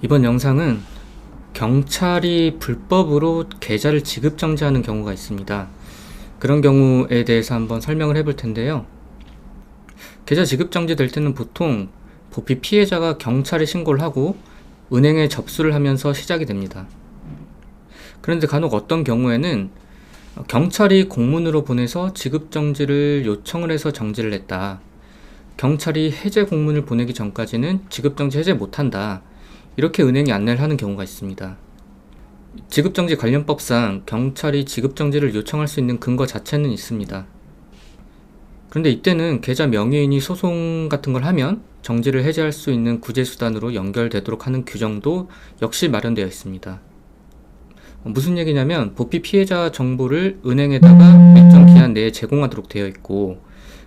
이번 영상은 경찰이 불법으로 계좌를 지급정지하는 경우가 있습니다. 그런 경우에 대해서 한번 설명을 해볼 텐데요. 계좌 지급정지 될 때는 보통 보피 피해자가 경찰에 신고를 하고 은행에 접수를 하면서 시작이 됩니다. 그런데 간혹 어떤 경우에는 경찰이 공문으로 보내서 지급정지를 요청을 해서 정지를 했다. 경찰이 해제 공문을 보내기 전까지는 지급정지 해제 못한다. 이렇게 은행이 안내를 하는 경우가 있습니다. 지급정지 관련법상 경찰이 지급정지를 요청할 수 있는 근거 자체는 있습니다. 그런데 이때는 계좌 명의인이 소송 같은 걸 하면 정지를 해제할 수 있는 구제수단으로 연결되도록 하는 규정도 역시 마련되어 있습니다. 무슨 얘기냐면 보피 피해자 정보를 은행에다가 일정 기한 내에 제공하도록 되어 있고,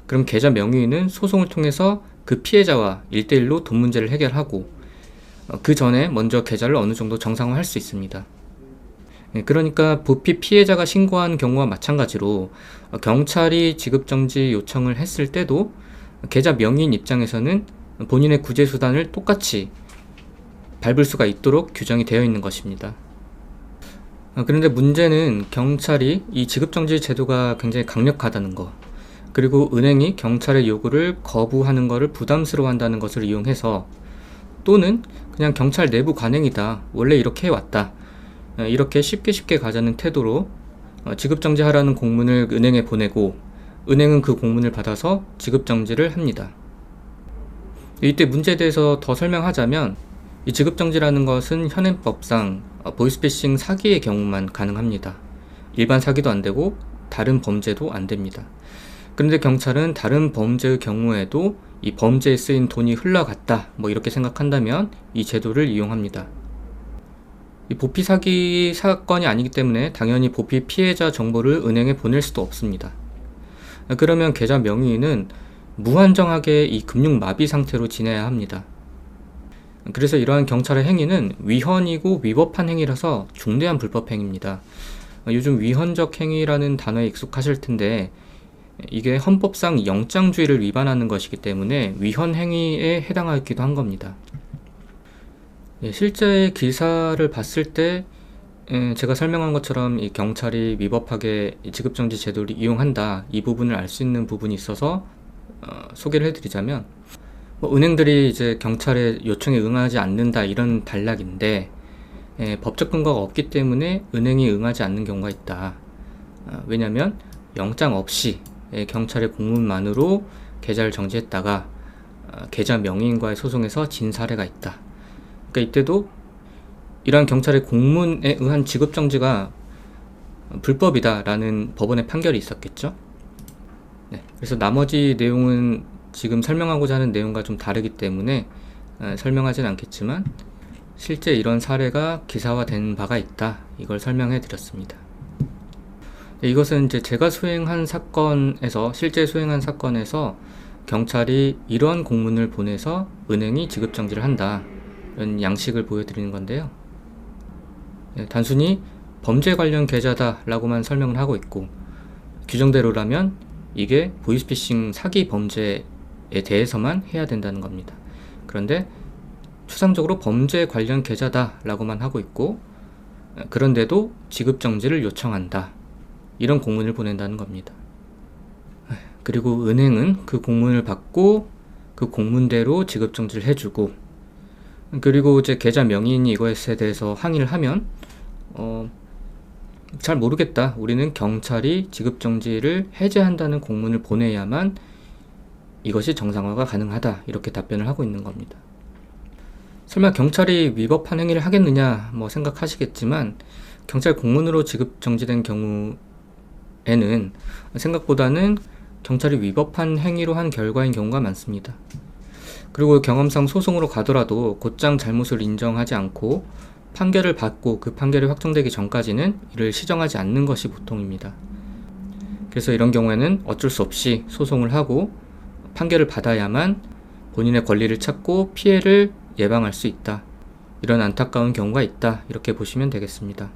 그럼 계좌 명의인은 소송을 통해서 그 피해자와 1대1로 돈 문제를 해결하고 그 전에 먼저 계좌를 어느 정도 정상화할 수 있습니다. 그러니까 보피 피해자가 신고한 경우와 마찬가지로 경찰이 지급정지 요청을 했을 때도 계좌 명의인 입장에서는 본인의 구제수단을 똑같이 밟을 수가 있도록 규정이 되어 있는 것입니다. 그런데 문제는 경찰이 이 지급정지 제도가 굉장히 강력하다는 것, 그리고 은행이 경찰의 요구를 거부하는 것을 부담스러워한다는 것을 이용해서, 또는 그냥 경찰 내부 관행이다, 원래 이렇게 해왔다, 이렇게 쉽게 가자는 태도로 지급정지하라는 공문을 은행에 보내고 은행은 그 공문을 받아서 지급정지를 합니다. 이때 문제에 대해서 더 설명하자면, 이 지급정지라는 것은 현행법상 보이스피싱 사기의 경우만 가능합니다. 일반 사기도 안 되고 다른 범죄도 안 됩니다. 그런데 경찰은 다른 범죄의 경우에도 이 범죄에 쓰인 돈이 흘러갔다, 이렇게 생각한다면 이 제도를 이용합니다. 이 보피 사기 사건이 아니기 때문에 당연히 보피 피해자 정보를 은행에 보낼 수도 없습니다. 그러면 계좌 명의인은 무한정하게 이 금융 마비 상태로 지내야 합니다. 그래서 이러한 경찰의 행위는 위헌이고 위법한 행위라서 중대한 불법 행위입니다. 요즘 위헌적 행위라는 단어에 익숙하실 텐데, 이게 헌법상 영장주의를 위반하는 것이기 때문에 위헌 행위에 해당하기도 한 겁니다. 실제 기사를 봤을 때 제가 설명한 것처럼 이 경찰이 위법하게 지급정지 제도를 이용한다, 이 부분을 알 수 있는 부분이 있어서 소개를 해드리자면, 은행들이 이제 경찰의 요청에 응하지 않는다, 이런 단락인데 법적 근거가 없기 때문에 은행이 응하지 않는 경우가 있다. 왜냐하면 영장 없이 경찰의 공문만으로 계좌를 정지했다가 계좌 명의인과의 소송에서 진 사례가 있다. 그러니까 이때도 이러한 경찰의 공문에 의한 지급정지가 불법이다라는 법원의 판결이 있었겠죠. 그래서 나머지 내용은 지금 설명하고자 하는 내용과 좀 다르기 때문에 설명하진 않겠지만, 실제 이런 사례가 기사화된 바가 있다, 이걸 설명해 드렸습니다. 이것은 이제 제가 수행한 사건에서, 실제 수행한 사건에서 경찰이 이러한 공문을 보내서 은행이 지급정지를 한다, 이런 양식을 보여드리는 건데요. 단순히 범죄 관련 계좌다 라고만 설명을 하고 있고, 규정대로라면 이게 보이스피싱 사기 범죄에 대해서만 해야 된다는 겁니다. 그런데 추상적으로 범죄 관련 계좌다 라고만 하고 있고, 그런데도 지급정지를 요청한다, 이런 공문을 보낸다는 겁니다. 그리고 은행은 그 공문을 받고 그 공문대로 지급정지를 해주고, 그리고 이제 계좌 명의인이 이것에 대해서 항의를 하면 잘 모르겠다, 우리는 경찰이 지급정지를 해제한다는 공문을 보내야만 이것이 정상화가 가능하다, 이렇게 답변을 하고 있는 겁니다. 설마 경찰이 위법한 행위를 하겠느냐 생각하시겠지만, 경찰 공문으로 지급정지된 경우에는 생각보다는 경찰이 위법한 행위로 한 결과인 경우가 많습니다. 그리고 경험상 소송으로 가더라도 곧장 잘못을 인정하지 않고 판결을 받고 그 판결이 확정되기 전까지는 이를 시정하지 않는 것이 보통입니다. 그래서 이런 경우에는 어쩔 수 없이 소송을 하고 판결을 받아야만 본인의 권리를 찾고 피해를 예방할 수 있다, 이런 안타까운 경우가 있다, 이렇게 보시면 되겠습니다.